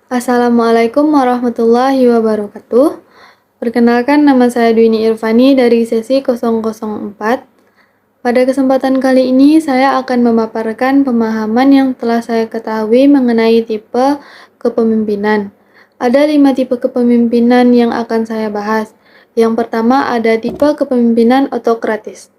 Assalamualaikum warahmatullahi wabarakatuh. Perkenalkan nama saya Dwini Irvani dari sesi 004. Pada kesempatan kali ini saya akan memaparkan pemahaman yang telah saya ketahui mengenai tipe kepemimpinan. Ada 5 tipe kepemimpinan yang akan saya bahas. Yang pertama ada tipe kepemimpinan otokratis.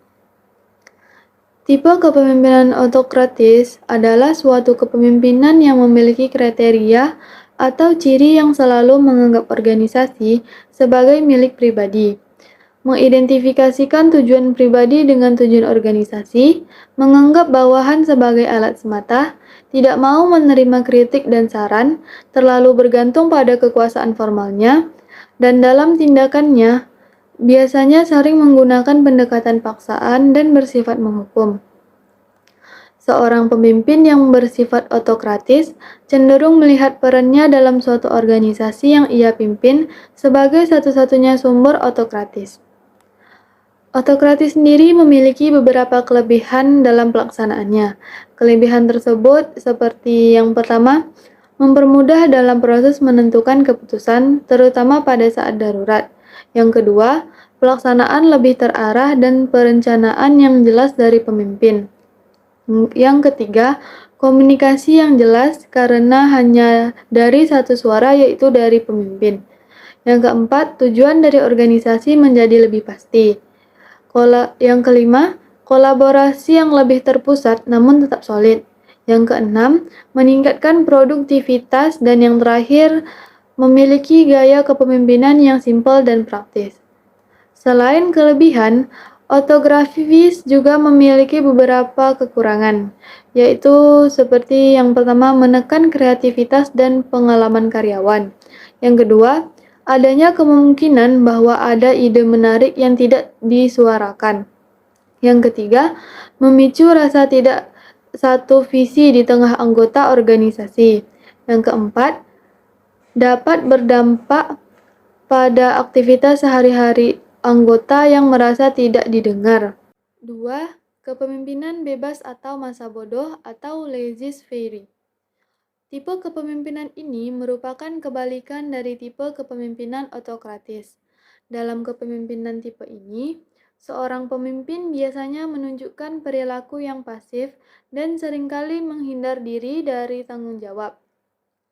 Tipe kepemimpinan otokratis adalah suatu kepemimpinan yang memiliki kriteria atau ciri yang selalu menganggap organisasi sebagai milik pribadi, mengidentifikasikan tujuan pribadi dengan tujuan organisasi, menganggap bawahan sebagai alat semata, tidak mau menerima kritik dan saran, terlalu bergantung pada kekuasaan formalnya, dan dalam tindakannya biasanya sering menggunakan pendekatan paksaan dan bersifat menghukum. Seorang pemimpin yang bersifat otokratis cenderung melihat perannya dalam suatu organisasi yang ia pimpin sebagai satu-satunya sumber otokratis. Otokratis sendiri memiliki beberapa kelebihan dalam pelaksanaannya. Kelebihan tersebut seperti yang pertama, mempermudah dalam proses menentukan keputusan, terutama pada saat darurat. Yang kedua, pelaksanaan lebih terarah dan perencanaan yang jelas dari pemimpin. Yang ketiga, komunikasi yang jelas karena hanya dari satu suara yaitu dari pemimpin. Yang keempat, tujuan dari organisasi menjadi lebih pasti. Yang kelima, kolaborasi yang lebih terpusat namun tetap solid. Yang keenam, meningkatkan produktivitas dan yang terakhir, memiliki gaya kepemimpinan yang simpel dan praktis. Selain kelebihan, otografis juga memiliki beberapa kekurangan, yaitu seperti yang pertama menekan kreativitas dan pengalaman karyawan. Yang kedua, adanya kemungkinan bahwa ada ide menarik yang tidak disuarakan. Yang ketiga, memicu rasa tidak satu visi di tengah anggota organisasi. Yang keempat, dapat berdampak pada aktivitas sehari-hari anggota yang merasa tidak didengar. 2. Kepemimpinan bebas atau masa bodoh atau laissez-faire. Tipe kepemimpinan ini merupakan kebalikan dari tipe kepemimpinan otokratis. Dalam kepemimpinan tipe ini, seorang pemimpin biasanya menunjukkan perilaku yang pasif dan seringkali menghindar diri dari tanggung jawab.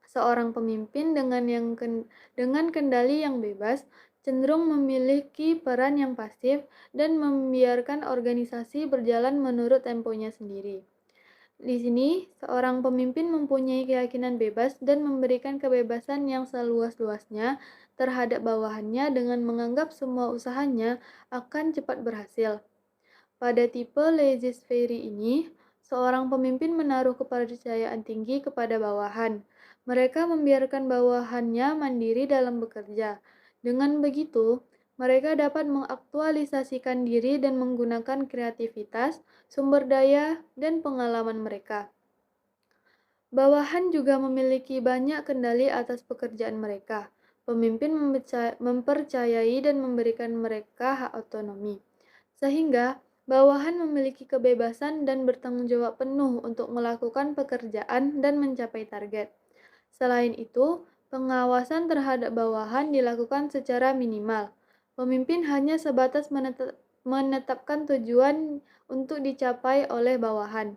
Seorang pemimpin dengan kendali yang bebas cenderung memiliki peran yang pasif dan membiarkan organisasi berjalan menurut temponya sendiri. Di sini, seorang pemimpin mempunyai keyakinan bebas dan memberikan kebebasan yang seluas-luasnya terhadap bawahannya dengan menganggap semua usahanya akan cepat berhasil. Pada tipe laissez-faire ini, seorang pemimpin menaruh kepercayaan tinggi kepada bawahan. Mereka membiarkan bawahannya mandiri dalam bekerja. Dengan begitu, mereka dapat mengaktualisasikan diri dan menggunakan kreativitas, sumber daya, dan pengalaman mereka. Bawahan juga memiliki banyak kendali atas pekerjaan mereka. Pemimpin mempercayai dan memberikan mereka hak otonomi, sehingga bawahan memiliki kebebasan dan bertanggung jawab penuh untuk melakukan pekerjaan dan mencapai target. Selain itu, pengawasan terhadap bawahan dilakukan secara minimal. Pemimpin hanya sebatas menetapkan tujuan untuk dicapai oleh bawahan.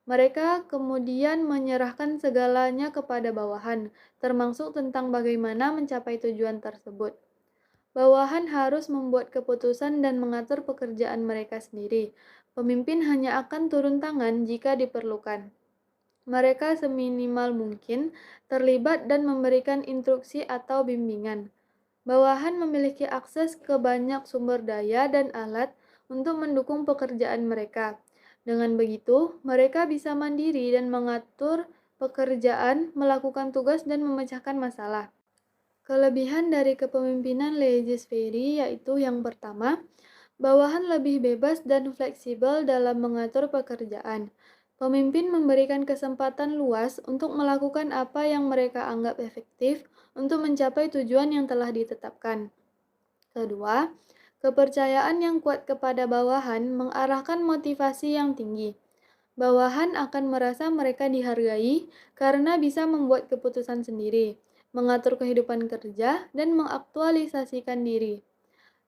Mereka kemudian menyerahkan segalanya kepada bawahan, termasuk tentang bagaimana mencapai tujuan tersebut. Bawahan harus membuat keputusan dan mengatur pekerjaan mereka sendiri. Pemimpin hanya akan turun tangan jika diperlukan. Mereka seminimal mungkin terlibat dan memberikan instruksi atau bimbingan. Bawahan memiliki akses ke banyak sumber daya dan alat untuk mendukung pekerjaan mereka. Dengan begitu, mereka bisa mandiri dan mengatur pekerjaan, melakukan tugas, dan memecahkan masalah. Kelebihan dari kepemimpinan laissez-faire yaitu yang pertama, bawahan lebih bebas dan fleksibel dalam mengatur pekerjaan. Pemimpin memberikan kesempatan luas untuk melakukan apa yang mereka anggap efektif untuk mencapai tujuan yang telah ditetapkan. Kedua, kepercayaan yang kuat kepada bawahan mengarahkan motivasi yang tinggi. Bawahan akan merasa mereka dihargai karena bisa membuat keputusan sendiri. mengatur kehidupan kerja, dan mengaktualisasikan diri.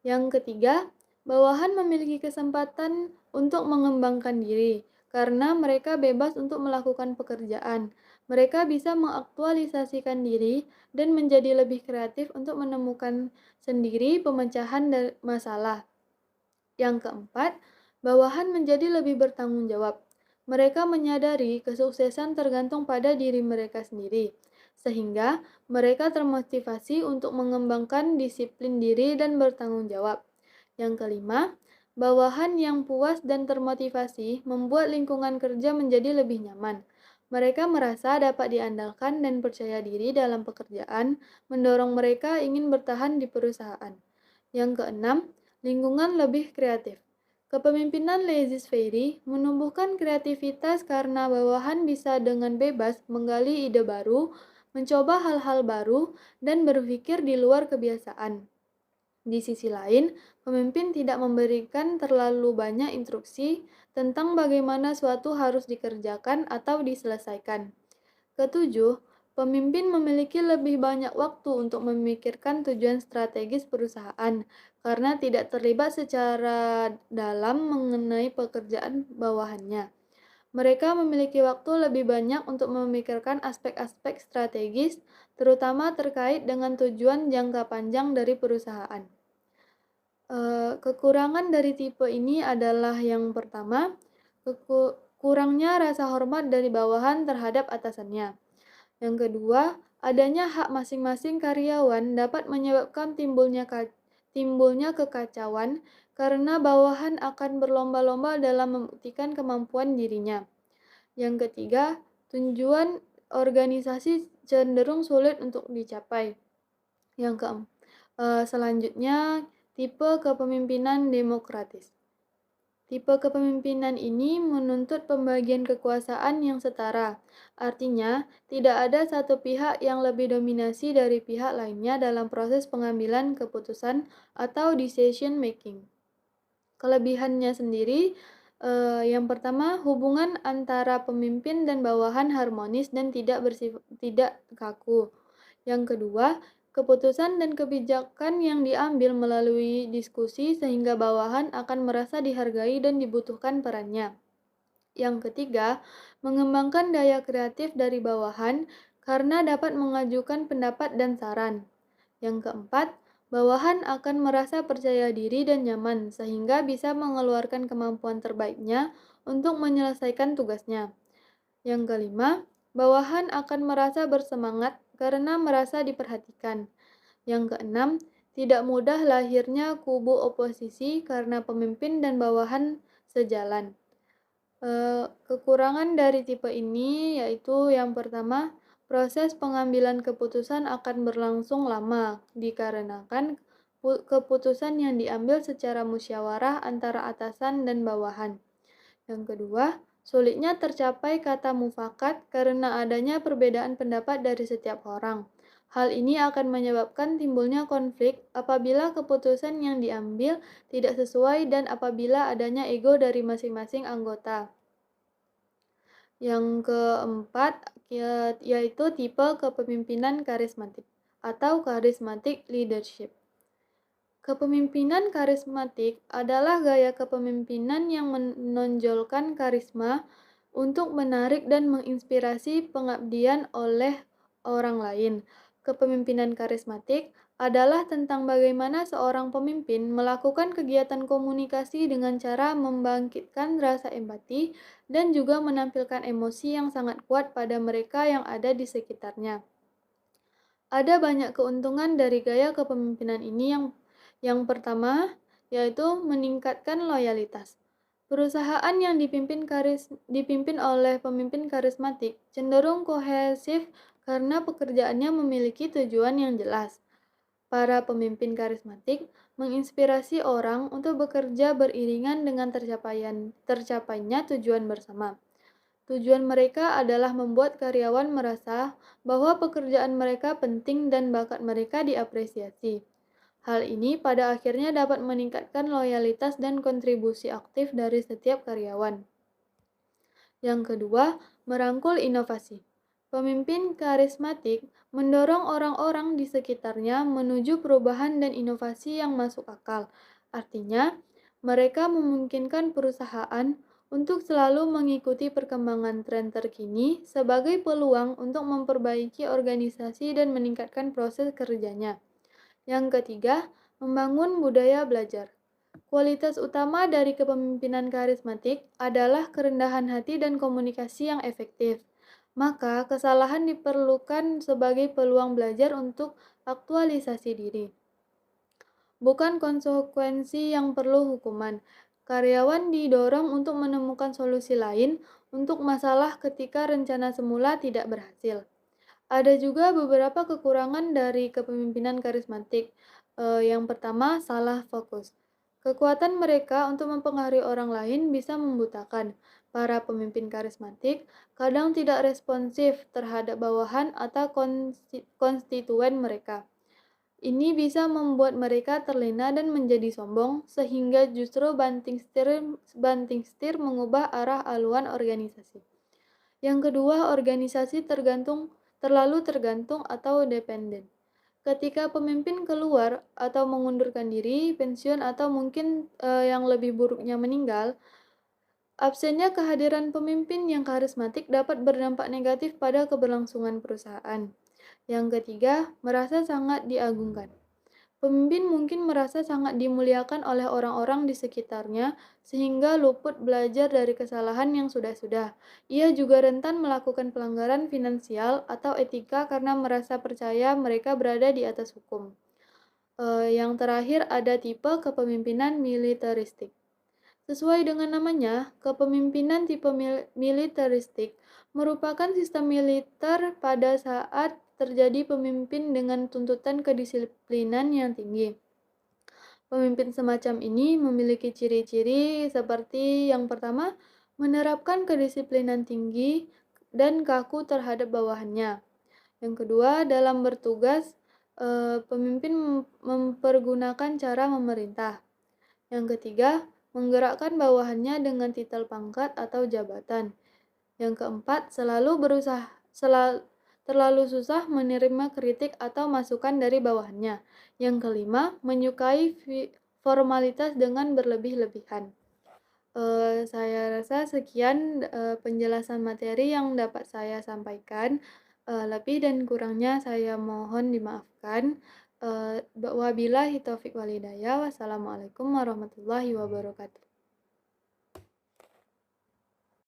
Yang ketiga, bawahan memiliki kesempatan untuk mengembangkan diri karena mereka bebas untuk melakukan pekerjaan. Mereka bisa mengaktualisasikan diri dan menjadi lebih kreatif untuk menemukan sendiri pemecahan masalah. Yang keempat, bawahan menjadi lebih bertanggung jawab. Mereka menyadari kesuksesan tergantung pada diri mereka sendiri, sehingga mereka termotivasi untuk mengembangkan disiplin diri dan bertanggung jawab. Yang kelima, bawahan yang puas dan termotivasi membuat lingkungan kerja menjadi lebih nyaman. Mereka merasa dapat diandalkan dan percaya diri dalam pekerjaan, mendorong mereka ingin bertahan di perusahaan. Yang keenam, lingkungan lebih kreatif. Kepemimpinan laissez-faire menumbuhkan kreativitas karena bawahan bisa dengan bebas menggali ide baru, mencoba hal-hal baru, dan berpikir di luar kebiasaan. Di sisi lain, pemimpin tidak memberikan terlalu banyak instruksi tentang bagaimana suatu harus dikerjakan atau diselesaikan. Ketujuh, pemimpin memiliki lebih banyak waktu untuk memikirkan tujuan strategis perusahaan karena tidak terlibat secara dalam mengenai pekerjaan bawahannya. Mereka memiliki waktu lebih banyak untuk memikirkan aspek-aspek strategis, terutama terkait dengan tujuan jangka panjang dari perusahaan. Kekurangan dari tipe ini adalah yang pertama, kurangnya rasa hormat dari bawahan terhadap atasannya. Yang kedua, adanya hak masing-masing karyawan dapat menyebabkan timbulnya kekacauan karena bawahan akan berlomba-lomba dalam membuktikan kemampuan dirinya. Yang ketiga, tujuan organisasi cenderung sulit untuk dicapai. Selanjutnya, tipe kepemimpinan demokratis. Tipe kepemimpinan ini menuntut pembagian kekuasaan yang setara. Artinya, tidak ada satu pihak yang lebih dominasi dari pihak lainnya dalam proses pengambilan keputusan atau decision making. Kelebihannya sendiri, yang pertama, hubungan antara pemimpin dan bawahan harmonis dan tidak kaku. Yang kedua, keputusan dan kebijakan yang diambil melalui diskusi sehingga bawahan akan merasa dihargai dan dibutuhkan perannya. Yang ketiga, mengembangkan daya kreatif dari bawahan karena dapat mengajukan pendapat dan saran. Yang keempat, bawahan akan merasa percaya diri dan nyaman sehingga bisa mengeluarkan kemampuan terbaiknya untuk menyelesaikan tugasnya. Yang kelima, bawahan akan merasa bersemangat karena merasa diperhatikan. Yang keenam, tidak mudah lahirnya kubu oposisi karena pemimpin dan bawahan sejalan. Kekurangan dari tipe ini yaitu yang pertama, proses pengambilan keputusan akan berlangsung lama dikarenakan keputusan yang diambil secara musyawarah antara atasan dan bawahan. Yang kedua, sulitnya tercapai kata mufakat karena adanya perbedaan pendapat dari setiap orang. Hal ini akan menyebabkan timbulnya konflik apabila keputusan yang diambil tidak sesuai dan apabila adanya ego dari masing-masing anggota. Yang keempat, yaitu tipe kepemimpinan karismatik atau charismatic leadership. Kepemimpinan karismatik adalah gaya kepemimpinan yang menonjolkan karisma untuk menarik dan menginspirasi pengabdian oleh orang lain. Kepemimpinan karismatik adalah tentang bagaimana seorang pemimpin melakukan kegiatan komunikasi dengan cara membangkitkan rasa empati dan juga menampilkan emosi yang sangat kuat pada mereka yang ada di sekitarnya. Ada banyak keuntungan dari gaya kepemimpinan ini yang pertama, yaitu meningkatkan loyalitas. Perusahaan yang dipimpin oleh pemimpin karismatik cenderung kohesif karena pekerjaannya memiliki tujuan yang jelas. Para pemimpin karismatik menginspirasi orang untuk bekerja beriringan dengan tercapainya tujuan bersama. Tujuan mereka adalah membuat karyawan merasa bahwa pekerjaan mereka penting dan bakat mereka diapresiasi. Hal ini pada akhirnya dapat meningkatkan loyalitas dan kontribusi aktif dari setiap karyawan. Yang kedua, merangkul inovasi. Pemimpin karismatik mendorong orang-orang di sekitarnya menuju perubahan dan inovasi yang masuk akal. Artinya, mereka memungkinkan perusahaan untuk selalu mengikuti perkembangan tren terkini sebagai peluang untuk memperbaiki organisasi dan meningkatkan proses kerjanya. Yang ketiga, membangun budaya belajar. Kualitas utama dari kepemimpinan karismatik adalah kerendahan hati dan komunikasi yang efektif. Maka, kesalahan diperlukan sebagai peluang belajar untuk aktualisasi diri, bukan konsekuensi yang perlu hukuman. Karyawan didorong untuk menemukan solusi lain untuk masalah ketika rencana semula tidak berhasil. Ada juga beberapa kekurangan dari kepemimpinan karismatik. Yang pertama, salah fokus. Kekuatan mereka untuk mempengaruhi orang lain bisa membutakan. Para pemimpin karismatik kadang tidak responsif terhadap bawahan atau konstituen mereka. Ini bisa membuat mereka terlena dan menjadi sombong, sehingga justru banting setir mengubah arah haluan organisasi. Yang kedua, organisasi terlalu tergantung atau dependen. Ketika pemimpin keluar atau mengundurkan diri, pensiun atau mungkin yang lebih buruknya meninggal, absennya kehadiran pemimpin yang karismatik dapat berdampak negatif pada keberlangsungan perusahaan. Yang ketiga, merasa sangat diagungkan. Pemimpin mungkin merasa sangat dimuliakan oleh orang-orang di sekitarnya, sehingga luput belajar dari kesalahan yang sudah-sudah. Ia juga rentan melakukan pelanggaran finansial atau etika karena merasa percaya mereka berada di atas hukum. Yang terakhir ada tipe kepemimpinan militeristik. Sesuai dengan namanya, kepemimpinan tipe militeristik merupakan sistem militer pada saat terjadi pemimpin dengan tuntutan kedisiplinan yang tinggi. Pemimpin semacam ini memiliki ciri-ciri seperti yang pertama, menerapkan kedisiplinan tinggi dan kaku terhadap bawahannya. Yang kedua, dalam bertugas, pemimpin mempergunakan cara memerintah. Yang ketiga, menggerakkan bawahannya dengan titel pangkat atau jabatan. Yang keempat, terlalu susah menerima kritik atau masukan dari bawahannya. Yang kelima, menyukai formalitas dengan berlebih-lebihan. Saya rasa sekian penjelasan materi yang dapat saya sampaikan. Lebih dan kurangnya saya mohon dimaafkan. Wabillahi taufiq walhidayah. Wassalamualaikum warahmatullahi wabarakatuh.